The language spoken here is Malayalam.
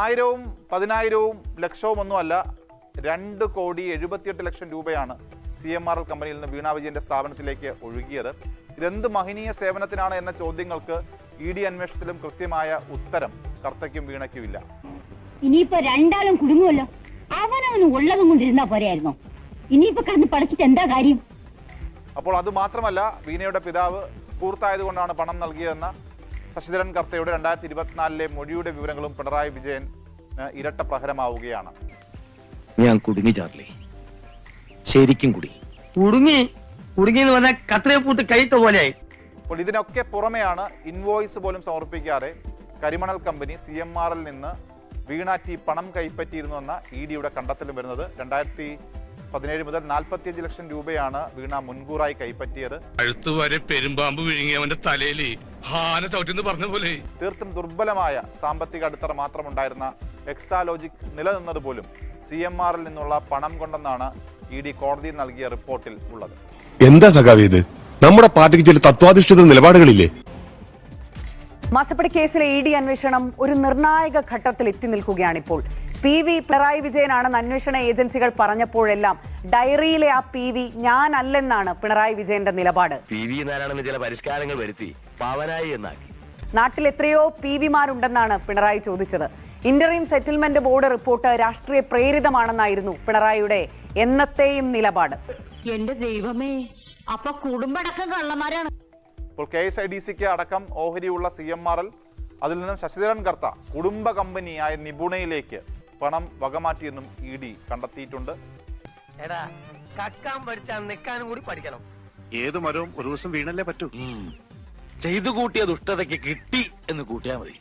ആയിരവും പതിനായിരവും ലക്ഷവും ഒന്നുമല്ല 2,78,00,000 രൂപയാണ് CMRL കമ്പനിയിൽ നിന്ന് വീണ വിജയന്റെ സ്ഥാപനത്തിലേക്ക് ഒഴുകിയത്. ഇതെന്ത് മഹനീയ സേവനത്തിനാണ് എന്ന ചോദ്യങ്ങൾക്ക് ED അന്വേഷണത്തിലും കൃത്യമായ ഉത്തരം കർത്തയ്ക്കും വീണയ്ക്കുമില്ല. ഇനിയിപ്പോ രണ്ടാളും കുടുങ്ങുമല്ലോ. അവനവന് ഉള്ളതും കൊണ്ടിരുന്നാ പോരായിരുന്നോ? ഇനിയിപ്പോ കണ്ണ് പടച്ചിട്ട് എന്താ കാര്യം? അപ്പോൾ അത് മാത്രമല്ല, വീണയുടെ പിതാവ് സ്കൂർത്തായതുകൊണ്ടാണ് പണം നൽകിയതെന്ന ശശിധരൻ കർത്തയുടെ 2024 മൊഴിയുടെ വിവരങ്ങളും പിണറായി വിജയൻ ഇരട്ട പ്രഹരമാവുകയാണ്. ഞാൻ കുടുങ്ങി ചാർലി, ശരിക്കും കുടുങ്ങി എന്ന് പറഞ്ഞാൽ കത്രയെ പൂട്ട് കൈത്ത പോലെയായി. അപ്പോൾ ഇതിനൊക്കെ പുറമെയാണ് ഇൻവോയ്സ് പോലും സമർപ്പിക്കാതെ കരിമണൽ കമ്പനി CMRL നിന്ന് വീണ ടി പണം കൈപ്പറ്റിയിരുന്നുവെന്ന EDയുടെ കണ്ടെത്തലും വരുന്നത്. 2017 മുതൽ 45 ലക്ഷം രൂപയാണ് വീണ മുൻകൂറായി കൈപ്പറ്റിയത്. വരെ പെരുമ്പാമ്പ് വിഴുങ്ങിയവന്റെ തലയിൽ ഹാന ചവിട്ടിന്ന് പറഞ്ഞ പോലെ തീർത്തും ദുർബലമായ സാമ്പത്തിക അടിത്തറ മാത്രമുണ്ടായിരുന്ന എക്സാലോജിക് നിലനിന്നത് പോലും CMRL നിന്നുള്ള പണം കൊണ്ടെന്നാണ് ED കോടതിയിൽ നൽകിയ റിപ്പോർട്ടിൽ ഉള്ളത്. എന്താ സഖാവേ ഇത്? നമ്മുടെ പാർട്ടിക്ക് ചില തത്വാധിഷ്ഠിത നിലപാടുകളില്ലേ? മാസപ്പടി കേസിലെ ED അന്വേഷണം ഒരു നിർണായക ഘട്ടത്തിൽ എത്തി നിൽക്കുകയാണിപ്പോൾ. PV പിണറായി വിജയനാണെന്ന് അന്വേഷണ ഏജൻസികൾ പറഞ്ഞപ്പോഴെല്ലാം ഡയറിയിലെ ആ PV ഞാനല്ലെന്നാണ് പിണറായി വിജയന്റെ നിലപാട്. PV നാരായണന് ചില പരിഷ്കാരങ്ങൾ വരുത്തി പാവനായി എന്നാക്കി. നാട്ടിൽ എത്രയോ PV-മാരുണ്ടെന്നാണ് പിണറായി ചോദിച്ചത്. ഇന്ററിം സെറ്റിൽമെന്റ് ബോർഡ് റിപ്പോർട്ട് രാഷ്ട്രീയ പ്രേരിതമാണെന്നായിരുന്നു പിണറായിയുടെ എന്നത്തെയും നിലപാട്. എന്റെ ദൈവമേ, അപ്പൊ കുടുംബടക്കം കള്ളന്മാരാണ്. ഇപ്പോൾ KSIDCക്ക് അടക്കം ഓഹരിയുള്ള CMRL അതിൽ നിന്നും ശശിധരൻ കർത്ത കുടുംബ കമ്പനിയായ നിപുണയിലേക്ക് പണം വകമാറ്റിയെന്നും ED കണ്ടെത്തിയിട്ടുണ്ട്. എടാ, കക്കാൻ പഠിച്ചാൽ നിൽക്കാനും കൂടി പഠിക്കണം. ഏത് മരവും ഒരു ദിവസം വീണല്ലേ പറ്റൂ. ചെയ്തു കൂട്ടിയ ദുഷ്ടതയ്ക്ക് കിട്ടി എന്ന് കൂട്ടിയാൽ മതി.